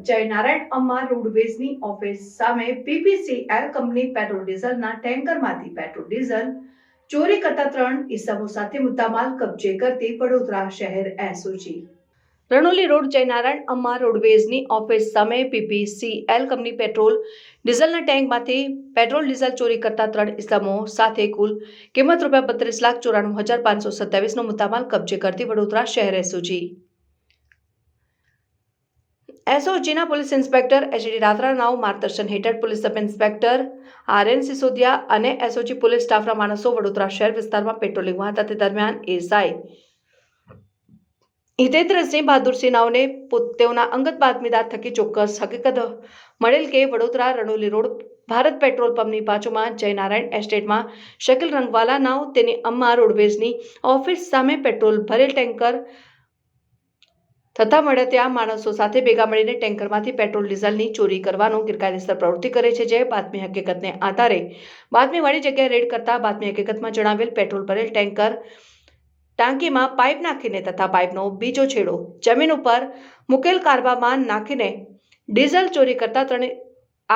જયનારાયણ અમ્મા રોડવેઝની ઓફિસ સામે PPCL company petrol ડીઝલના ટેન્કરમાંથી પેટ્રોલ ડીઝલ ચોરી કરતા 3 ઈસમો સાથે મુદ્દામાલ કબજે કરતી વડોદરા શહેર એસઓજી રણોલી રોડ જયનારાયણ અમ્મા રોડવેઝની ઓફિસ સામે પીપીસીએલ કંપની પેટ્રોલ ડીઝલના ટેન્કમાંથી પેટ્રોલ ડીઝલ ચોરી કરતા 3 ઈસમો સાથે કુલ કિંમત ₹32,94,527નો મુદ્દામાલ કબજે કરતી વડોદરા શહેર એસઓજીના પોલીસ ઇન્સ્પેક્ટર એચડી રાત્રાનાવ માર્ગદર્શન હેઠળ police sub inspector RN Sisodiya અને એસઓજી પોલીસ સ્ટાફના માણસો વડોદરા શહેર વિસ્તારમાં પેટ્રોલિંગમાં હતા. તે દરમિયાન એસઆઈ હિતેન્દ્રસિંહ બહાદુરસિંહ નાઓને તેઓના અંગત બાતમીદાર થકી ચોક્કસ હકીકત મળેલ કે વડોદરા રણોલી રોડ ભારત પેટ્રોલ પંપની બાજુમાં જયનારાયણ એસ્ટેટમાં શકીલ રંગવાલા નાવ તેની અમ્મા રોડવેઝની ઓફિસ સામે પેટ્રોલ ભરેલ ટેન્કર થતા મળે ત્યાં માણસો સાથે ભેગા મળીને ટેન્કરમાંથી પેટ્રોલ ડીઝલની ચોરી કરવાનો ગેરકાયદેસર પ્રવૃત્તિ કરે છે. જે બાતમી હકીકતને આધારે બાતમીવાળી જગ્યાએ રેડ કરતા બાતમી હકીકતમાં જણાવેલ પેટ્રોલ ભરેલ ટેન્કર ટાંકીમાં પાઇપ નાખીને તથા પાઇપનો બીજો છેડો જમીન ઉપર મૂકેલ કારબામાં નાખીને ડીઝલ ચોરી કરતા 3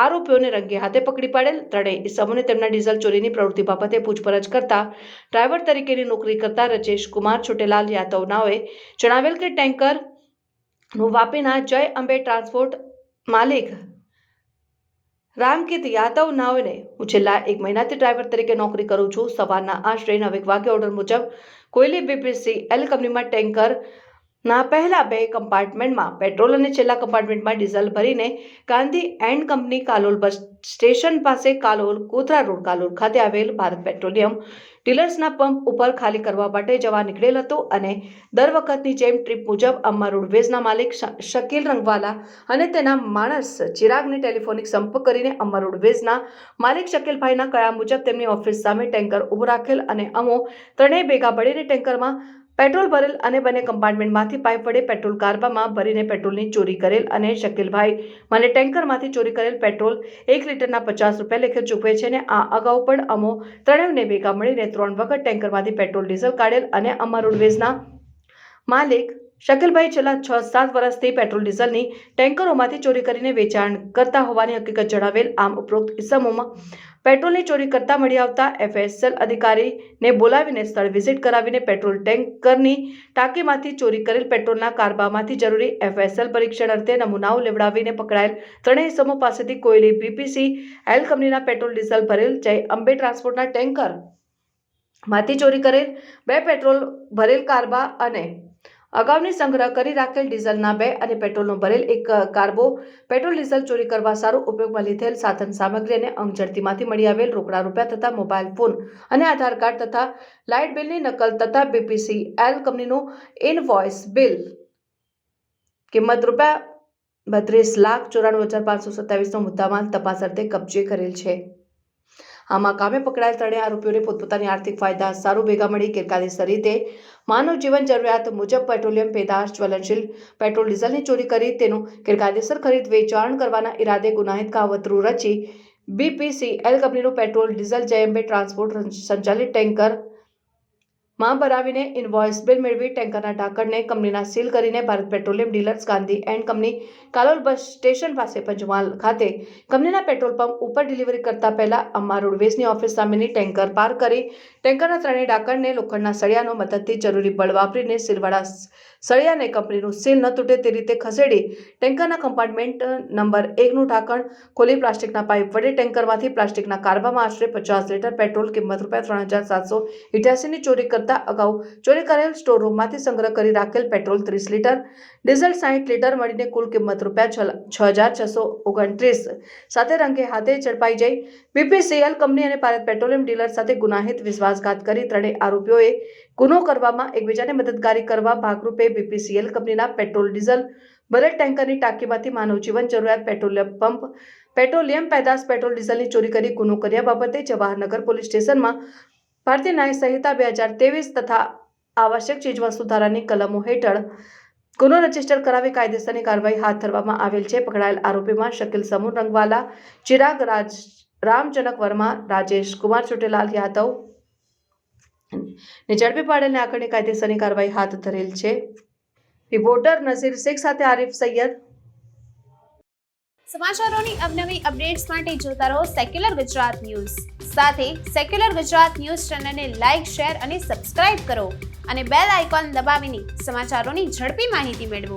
આરોપીઓને રંગે હાથે પકડી પાડેલ. 3 ઈસમોને તેમના ડીઝલ ચોરીની પ્રવૃત્તિ બાબતે પૂછપરછ કરતા ડ્રાઈવર તરીકેની નોકરી કરતા રાજેશ કુમાર છોટેલાલ યાદવ નાઓએ જણાવેલ કે ટેન્કરનું વાપીના જય અંબે ટ્રાન્સપોર્ટ માલિક રામકિત યાદવ નાઓને હું છેલ્લા 1 મહિનાથી ડ્રાઈવર તરીકે નોકરી કરું છું. સવારના આશરે 9 વાગે ઓર્ડર મુજબ કોયલી બીપીસીએલ કંપનીમાં ટેન્કરના પહેલા 2 કમ્પાર્ટમેન્ટમાં પેટ્રોલ અને છેલ્લા કમ્પાર્ટમેન્ટમાં ડીઝલ ભરીને Gandhi and company Kalol bus station પાસે કાલોલ કોથરા રોડ કાલોલ ખાતે આવેલ ભારત પેટ્રોલિયમ ડીલર્સના પંપ ઉપર ખાલી કરવા માટે જવા નીકળેલ હતો અને દર વખતની જેમ ટ્રીપ મુજબ અમ્મા રોડવેઝના માલિક શકીલ રંગવાલા અને તેના માણસ ચિરાગને ટેલિફોનિક સંપર્ક કરીને અમ્મા રોડવેઝના માલિક શકીલભાઈના કયા મુજબ તેમની ઓફિસ સામે ટેન્કર ઊભું રાખેલ અને અમો ત્રણેય ભેગા મળીને ટેન્કરમાં પેટ્રોલ ભરેલ અને બંને કમ્પાર્ટમેન્ટમાંથી પાઇપ વડે પેટ્રોલ કારબામાં ભરીને પેટ્રોલની ચોરી કરેલ અને શકીલભાઈ મને ટેન્કરમાંથી ચોરી કરેલ પેટ્રોલ 1 લીટરના ₹50 લેખે ચૂકવે છે અને આ અગાઉ પણ અમો ત્રણેયને ભેગા મળીને 3 વખત ટેન્કરમાંથી પેટ્રોલ ડીઝલ કાઢેલ અને અમ્મા રોડવેઝના માલિક શકીલભાઈ છેલ્લા 6-7 વર્ષથી પેટ્રોલ ડીઝલની ટેન્કરોમાંથી ચોરી કરીને વેચાણ કરતા હોવાની હકીકત જણાવેલ. આમ ઉપરોક્ત ઇસમોમાં પેટ્રોલની ચોરી કરતા મળી આવતા એફએસએલ અધિકારીને બોલાવીને સ્થળ વિઝિટ કરાવીને પેટ્રોલ ટેન્કરની ટાંકીમાંથી ચોરી કરેલ પેટ્રોલના કારબામાંથી જરૂરી એફએસએલ પરીક્ષણ અર્થે નમૂનાઓ લેવડાવીને પકડાયેલ 3 ઇસમો પાસેથી કોયલી બીપીસીએલ કંપનીના પેટ્રોલ ડીઝલ ભરેલ જય અંબે ટ્રાન્સપોર્ટના ટેન્કર માંથી ચોરી કરેલ 2 પેટ્રોલ ભરેલ કારબા અને અગાઉની સંગ્રહ કરી રાખેલ ડીઝલના 2 અને પેટ્રોલનો ભરેલ 1 કાર્બો પેટ્રોલ ડીઝલ ચોરી કરવા સારું ઉપયોગમાં લીધેલ સાધન સામગ્રી અને અંગ ઝડતીમાંથી મળી આવેલ રોકડા રૂપિયા તથા મોબાઈલ ફોન અને આધાર કાર્ડ તથા લાઇટ બિલની નકલ તથા બીપીસીએલ કંપનીનું ઇનવોઇસ બિલ કિંમત ₹32,94,527નો મુદ્દામાલ તપાસ અર્થે કબજે કરેલ છે. આમાં કામે પકડાયેલ 3 આરોપીઓને પોતપોતાની આર્થિક ફાયદા સારું ભેગા મળી ગેરકાયદેસર રીતે માનવ જીવન જરૂરિયાત મુજબ પેટ્રોલિયમ પેદાશ જ્વલનશીલ પેટ્રોલ ડીઝલની ચોરી કરી તેનું ગેરકાયદેસર ખરીદ વેચાણ કરવાના ઈરાદે ગુનાહિત કાવતરું રચી બીપીસીએલ કંપનીનું પેટ્રોલ ડીઝલ જય અંબે ટ્રાન્સપોર્ટ સંચાલિત ટેન્કર માં ભરાવીને ઇનવોઇસ બિલ મેળવી ટેન્કરના ઢાંકણને કંપનીના સીલ કરીને Bharat petroleum dealers Gandhi and company Kalol bus station પાસે પંચમહાલ ખાતે કંપનીના પેટ્રોલ પંપ ઉપર ડિલિવરી કરતા પહેલા અમ્મા રોડવેઝની ઓફિસ સામેની ટેન્કર પાર કરી ટેન્કરના 3 ઢાંકણને લોખંડના સળિયાનો મદદથી જરૂરી બળ વાપરીને સીલવાળા સળિયાને કંપનીનું સીલ ન તૂટે તે રીતે ખસેડી ટેન્કરના કમ્પાર્ટમેન્ટ નંબર 1નું ઢાંકણ ખોલી પ્લાસ્ટિકના પાઇપ વડે ટેન્કરમાંથી પ્લાસ્ટિકના કારબામાં આશરે 50 લીટર પેટ્રોલ કિંમત ₹3,788ની ચોરી કરતા અગાઉ ચોરી કરેલ સ્ટોર રૂમમાંથી સંગ્રહ કરી રાખેલ પેટ્રોલ 30 લીટર ડીઝલ 60 લીટર મળીને કુલ કિંમત ₹6,629 સાથે રંગે હાથે ઝડપાઈ જઈ બીપીસીએલ કંપની અને ભારત પેટ્રોલિયમ ડીલર સાથે ગુનાહિત વિશ્વાસઘાત કરી 3 આરોપીઓએ ગુનો કરવામાં એકબીજાને મદદગારી કરવા ભાગરૂપે બીપીસીએલ કંપનીના પેટ્રોલ ડીઝલ ભરેલ ટેન્કરની ટાંકીમાંથી માનવ જીવન જરૂરિયાત પેટ્રોલિયમ પેદાશ પેટ્રોલ ડીઝલની ચોરી કરી ગુનો કર્યા બાબતે જવાહરનગર પોલીસ સ્ટેશનમાં ભારતીય ન્યાય સંહિતા 2023 તથા આવશ્યક ચીજવસ્તુ ધારાની કલમો હેઠળ ગુનો રજીસ્ટર કરાવી કાયદેસરની કાર્યવાહી હાથ ધરવામાં આવેલ છે. પકડાયેલ આરોપીમાં શકીલ સમૂહ રંગવાલા, ચિરાગ રામજનક વર્મા, રાજેશ કુમાર છોટેલાલ યાદવ ને ઝડપી પાડેલને આગળની કાયદેસરની કાર્યવાહી હાથ ધરેલ છે. રિપોર્ટર નઝીર શેખ સાથે આરિફ સૈયદ. સમાચારોની અવનવી અપડેટ્સ માટે જોતા રહો સેક્યુલર ગુજરાત ન્યૂઝ. સાથે સેક્યુલર ગુજરાત ન્યૂઝ ચેનલને લાઇક, શેર અને સબસ્ક્રાઇબ કરો અને બેલ આઇકોન દબાવીને સમાચારોની ઝડપી માહિતી મેળવો.